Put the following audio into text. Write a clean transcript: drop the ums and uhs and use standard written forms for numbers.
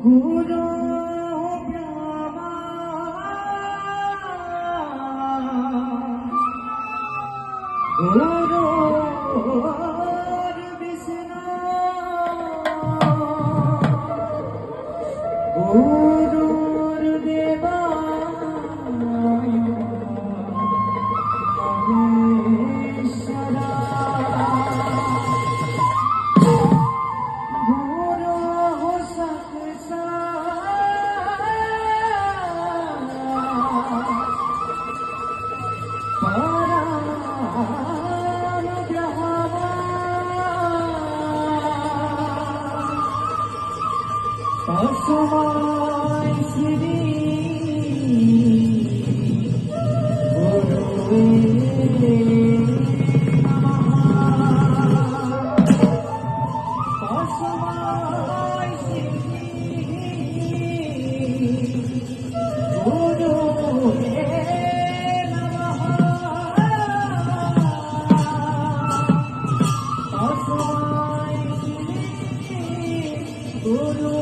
গুরু গুরু বিষ্ণু গুরুর্দেবা মহেশ্বরা গুরু তস্মৈ শ্রী গুরুবে নমঃ। তস্মৈ শ্রী গুরুবে নমঃ। তস্মৈ শ্রী গুরু